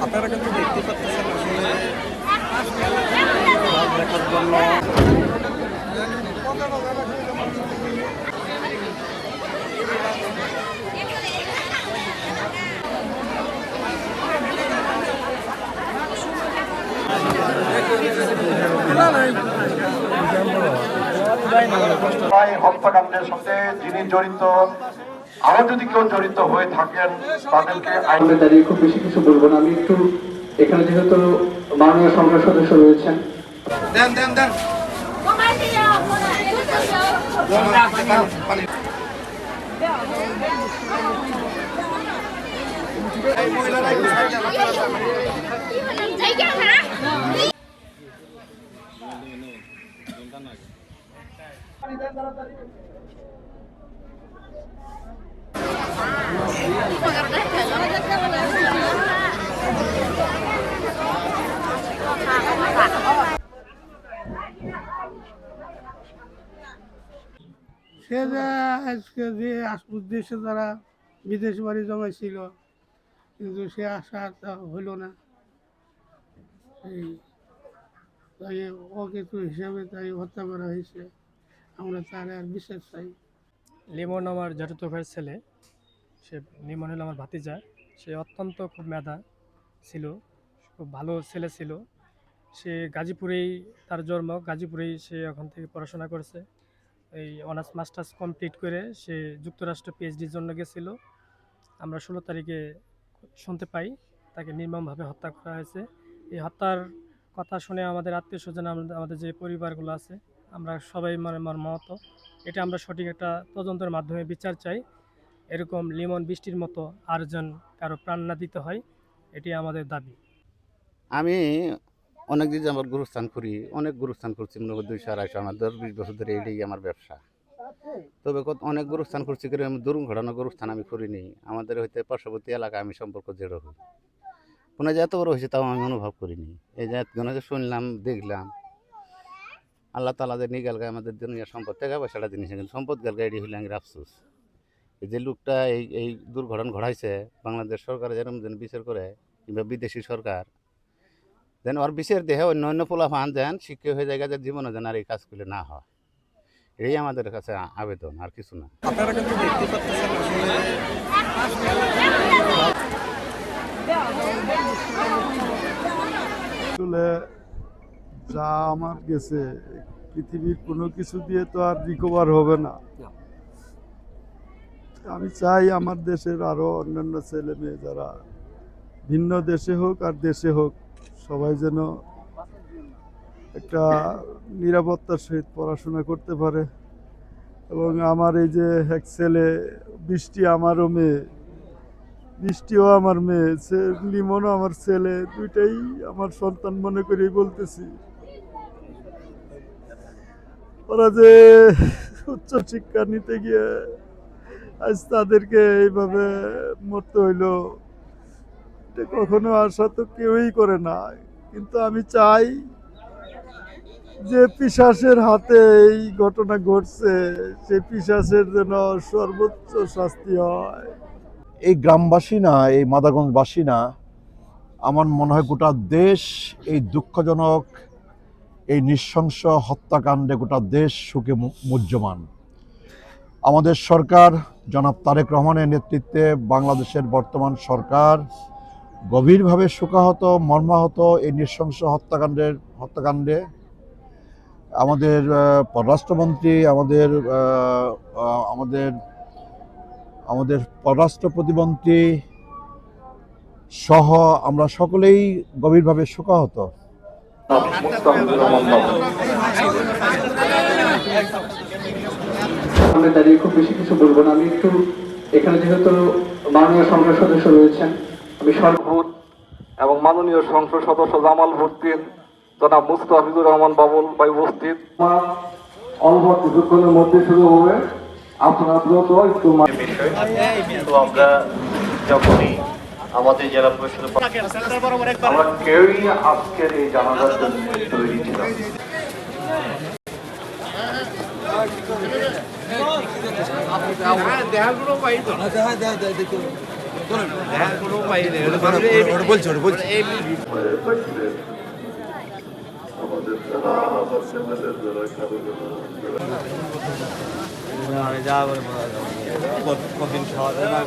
আপনারা কিন্তু দেখতে পাচ্ছেন আসলে দেখার জন্য হত্যাকাণ্ডের সাথে যিনি জড়িত, আরো যদি কেউ জড়িত হয়ে থাকেন তাদেরকে আইনে দাঁড়িয়ে খুব বেশি কিছু বলবো না। আমি একটু এখানে যেহেতু মাননীয় সংসদ সদস্য রয়েছেন, সে যে আজকে যে উদ্দেশ্যে তারা বিদেশ বাড়ি জমাইছিল, কিন্তু সে আশা হইল না। এই তাই অকেতু হিসাবে তাই হত্যা করা হয়েছে। আমরা তার আর বিচার চাই। লিমন আমার জ্যাঠতো ভাইয়ের ছেলে। সে লিমন হলো আমার ভাতিজা। সে অত্যন্ত খুব মেধা ছিল, খুব ভালো ছেলে ছিল। সে গাজীপুরেই তার জন্ম, গাজীপুরেই সে ওখান থেকে পড়াশোনা করেছে। এই অনার্স মাস্টার্স কমপ্লিট করে সে যুক্তরাষ্ট্র পিএইচডির জন্য গেছিল। আমরা 16 তারিখে শুনতে পাই তাকে নির্মমভাবে হত্যা করা হয়েছে। এই হত্যার কথা শুনে আমাদের আত্মীয় স্বজন, আমাদের যে পরিবারগুলো আছে, আমরা সবাই মর্মাহত। এটা আমরা সঠিক একটা তদন্তের মাধ্যমে বিচার চাই। এরকম লিমন বৃষ্টির মতো আর যেন কারো প্রাণ না দিতে হয়, এটি আমাদের দাবি। আমি অনেক দিন আমার গুরুস্থান করি, অনেক গুরুস্থান করছি, মনে করি 200-250 আমার 10-20 বছর ধরে এটাই আমার ব্যবসা। তবে অনেক গুরুস্থান করছি করে আমি দুর্ঘটনা গুরুস্থান আমি করিনি। আমাদের হইতে পার্শ্ববর্তী এলাকা আমি সম্পর্ক জেরো হই, কোনো যে এত বড় হয়েছে তাও আমি অনুভব করিনি। এই যে যে শুনলাম দেখলাম, আল্লাহ তালা যে নিগাল গায়ে আমাদের দুনিয়া সম্পদ টাকা পয়সাটা জিনিস, কিন্তু সম্পদ গাল গাড়ি হইলে আমি আফসোস। এই যে লোকটা এই দুর্ঘটনা ঘটাইছে, বাংলাদেশ সরকার যেরকম যেন বিচার করে, কিংবা বিদেশি সরকার যেন ওর বিচার দেহে অন্য পোলাফান যেন শিক্ষা হয়ে যায়, যে জীবনে যেন আর এই কাজগুলো না হয়। এই আমাদের কাছে আবেদন, আর কিছু না। আপনারা কিন্তু দেখতে পাচ্ছেন আসলে যা আমার গেছে পৃথিবীর কোনো কিছু দিয়ে তো আর রিকভার হবে না। আমি চাই আমার দেশের আরো অন্যান্য ছেলে মেয়ে যারা ভিন্ন দেশে হোক আর দেশে হোক, সবাই যেন একটা নিরাপত্তার সহিত পড়াশোনা করতে পারে। এবং আমার এই যে এক ছেলে বৃষ্টি, আমারও মেয়ে, বৃষ্টিও আমার মেয়ে, লিমনও আমার ছেলে, দুইটাই আমার সন্তান মনে করেই বলতেছি। ওরা যে উচ্চ শিক্ষা নিতে গিয়ে আজ তাদেরকে এইভাবে মরতে হইলো, এটা কখনো আশা তো কেউই করে না। কিন্তু আমি চাই যে পিশাচের হাতে এই ঘটনা ঘটছে, সেই পিশাচের যেন সর্বোচ্চ শাস্তি হয়। এই গ্রামবাসী না, এই মাদারগঞ্জবাসী না, আমার মনে হয় গোটা দেশ এই দুঃখজনক এই নৃশংস হত্যাকাণ্ডে গোটা দেশ শোকে মুহ্যমান। আমাদের সরকার জনাব তারেক রহমানের নেতৃত্বে বাংলাদেশের বর্তমান সরকার গভীরভাবে শোকাহত, মর্মাহত এই নৃশংস হত্যাকাণ্ডে আমাদের পররাষ্ট্রমন্ত্রী, আমাদের পররাষ্ট্র প্রতিমন্ত্রী সহ আমরা সকলেই গভীরভাবে শোকাহত। দাঁড়িয়ে খুব বেশি কিছু বলবো না। আমি একটু এখানে যেহেতু মাননীয় সংসদ সদস্য রয়েছেন, আমি সরভূত এবং মাননীয় সংসদ সদস্য জামাল ভুট্টিন, জনাব মুস্তাফিজুর রহমান বাবুল ভাই উপস্থিত। অল্প কিছুক্ষণের মধ্যে শুরু হবে। আপনারা দ্রুত একটু আমরা যখনই আমাদের জেলা পরিষদ আমরা কেউই আজকের এই জানাজার জন্য তৈরি ছিলাম। কদিন খাওয়া যায় না